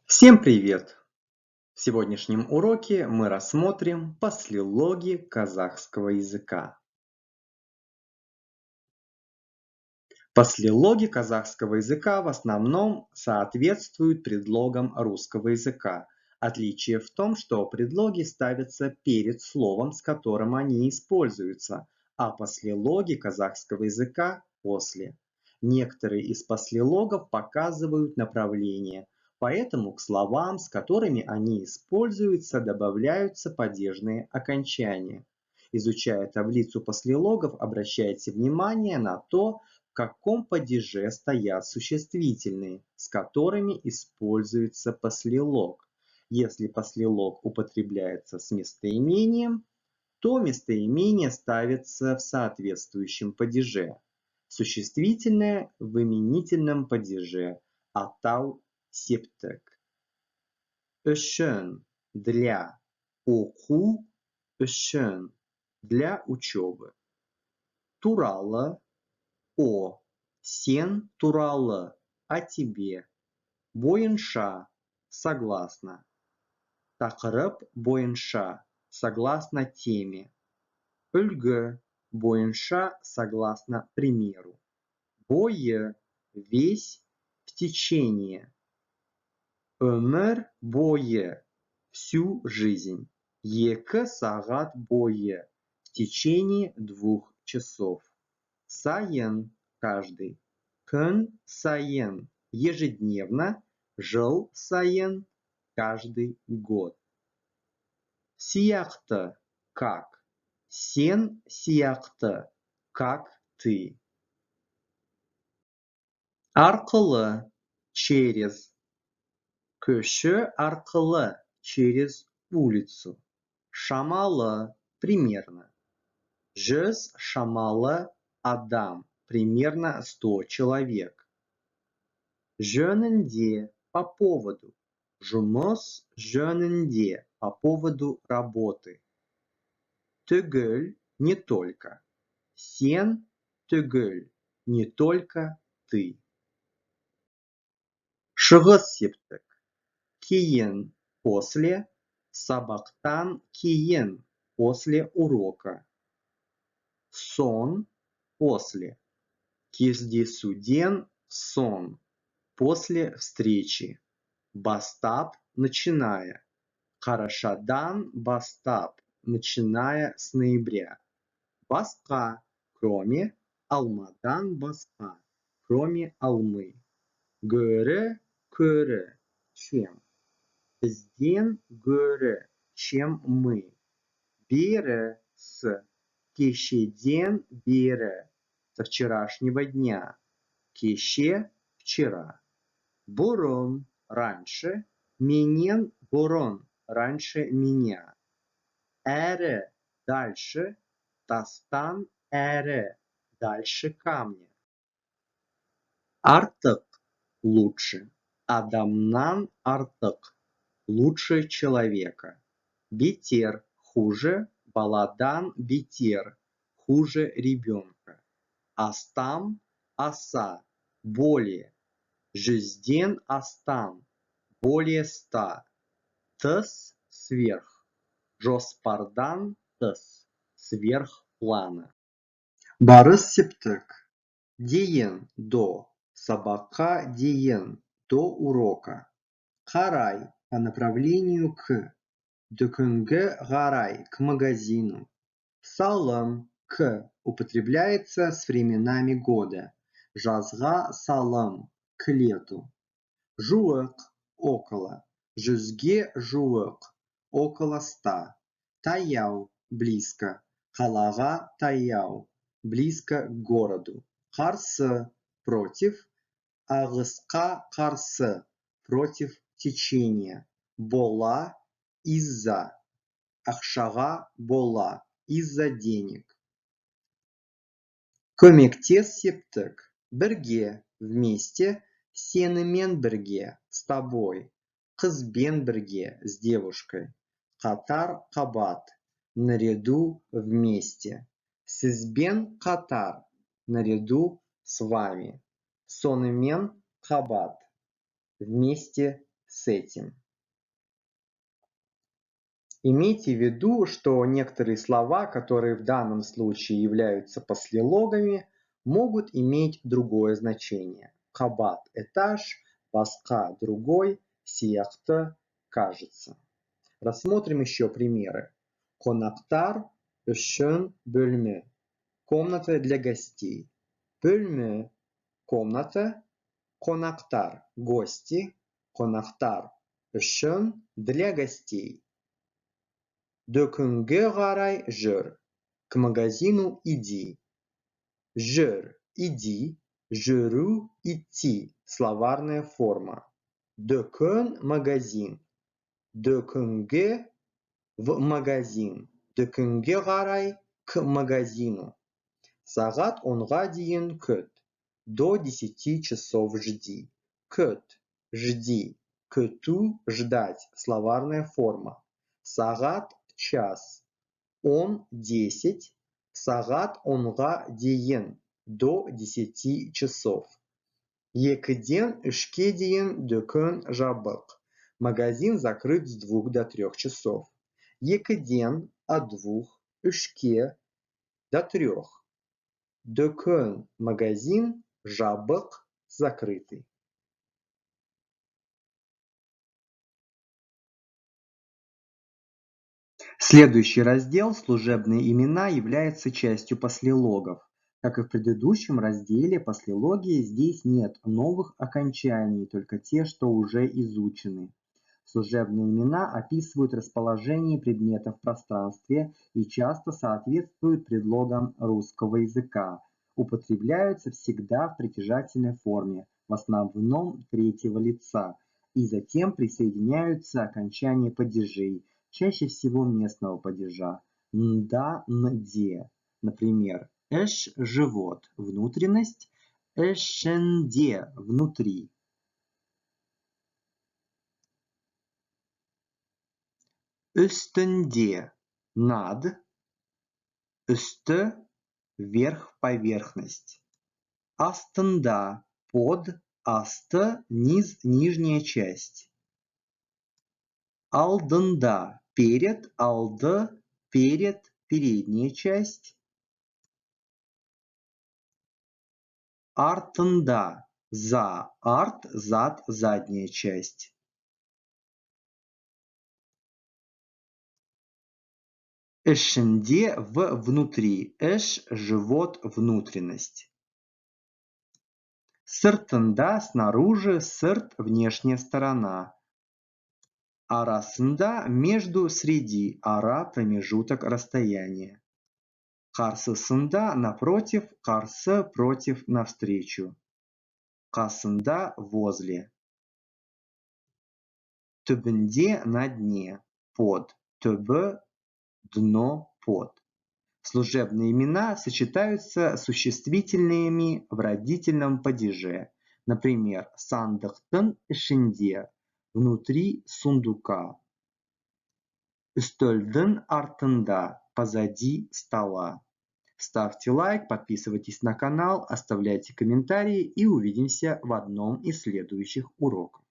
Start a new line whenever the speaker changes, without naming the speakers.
Всем привет! В сегодняшнем уроке мы рассмотрим послелоги казахского языка. Послелоги казахского языка в основном соответствуют предлогам русского языка. Отличие в том, что предлоги ставятся перед словом, с которым они используются, а послелоги казахского языка после. Некоторые из послелогов показывают направление, поэтому к словам, с которыми они используются, добавляются падежные окончания. Изучая таблицу послелогов, обращайте внимание на то, в каком падеже стоят существительные, с которыми используется послелог. Если послелог употребляется с местоимением, то местоимение ставится в соответствующем падеже. Существительное в именительном падеже атау септек. Үшін для, оқу үшін для учебы. Туралы о, сен туралы о тебе. Бойынша согласно. Тақырып бойынша согласно теме. Үлгі бойынша согласно примеру. Бойы весь в течение. Өмір бойы всю жизнь. Екі сағат бойы в течение 2 часов. Сайын каждый. Күн сайын ежедневно. Жыл сайын каждый год. Сияқты как. Сен сияқты как ты. Арқылы через. Көші арқылы через улицу. Шамалы примерно. 100 шамалы адам, примерно 100 человек. Жөнінде по поводу. Жұмыс жөнінде по поводу работы. Түгіл не только. Сен түгіл не только ты. Шығыс септік. Кейін после. Сабақтан кейін после урока. Сон после. Кездесуден сон после встречи. Бастап начиная. Қарашадан бастап начиная с ноября. Басқа кроме. Алмадан басқа кроме алмы. Гөрі көрі чем. Бізден гөрі чем мы. Бері с. Кешеден бері со вчерашнего дня. Кеше вчера. Бұрын раньше. Менен бұрын раньше меня. Әрі дальше. Тастан әрі дальше камня. Артық лучше. Адамнан артық лучше человека. Бетер хуже. Баладан бетер хуже ребенка. Астам аса более. Жүзден астам более 100. Тыс сверх. Жоспардан тыс сверх плана. Барыс септік. Дейін до. Сабаққа дейін до урока. Қарай по направлению к. Дүкінгі қарай к магазину. Салым к употребляется с временами года. Жазға салым к лету. Жуық около. Жүзге жуық около 100. Таяу близко. Қалаға таяу близко к городу. Қарсы против. Ағысқа қарсы против течения. Бола из-за. Ақшаға бола из-за денег. Көмектес септік. Бірге вместе. Сенімен бірге с тобой. Қызбен бірге с девушкой. Қатар қабат наряду вместе. Сізбен қатар наряду с вами. Сонымен қабат вместе с этим. Имейте в виду, что некоторые слова, которые в данном случае являются послелогами, могут иметь другое значение. Кабат – этаж, баска – другой, сияхта – кажется. Рассмотрим еще примеры. Конактар, üşün bölme. Комната для гостей. Bölme – комната. Конактар – гости. Конактар – üşün для гостей. Дөкінге қарай жүр. К магазину иди. Жүр – иди. Жүру – идти. Словарная форма. Дөкін – магазин. Дөкінге – в магазин. Дөкінге қарай – к магазину. Сағат 10-ға дейін күт. До 10 часов жди. Күт – жди. Күту – ждать. Словарная форма. Сағат – час. 10 – 10. Сағат 10-ға дейін. До 10 часов. Екіден үшке дейін дүкен жабық. Магазин закрыт с 2 до 3 часов. Екіден от 2, үшке до 3. Дүкен – магазин, жабық – закрытый. Следующий раздел «Служебные имена» является частью послелогов. Как и в предыдущем разделе, послелоги здесь нет новых окончаний, только те, что уже изучены. Служебные имена описывают расположение предметов в пространстве и часто соответствуют предлогам русского языка. Употребляются всегда в притяжательной форме, в основном третьего лица, и затем присоединяются окончания падежей, чаще всего местного падежа «нда», «нде». Например, «эш» – живот, внутренность, «эшенде» – внутри. Üstünde – над, üstü – верх, поверхность. Астында – под, асты – низ, нижняя часть. Алдында – перед, алды – перед, передняя часть. Артында – за, арт – зад, задняя часть. Ішінде – внутри, эш – живот, внутренность. Сыртында – снаружи, сырт – внешняя сторона. Арасында – между, среди, ара – промежуток, расстояния. Қарсысында – напротив, қарсы – против, навстречу. Қасында – возле. Түбінде – на дне, под, түбі – дно, под. Служебные имена сочетаются с существительными в родительном падеже. Например, сандықтың ішінде, внутри сундука. Үстелдің артында, позади стола. Ставьте лайк, подписывайтесь на канал, оставляйте комментарии и увидимся в одном из следующих уроков.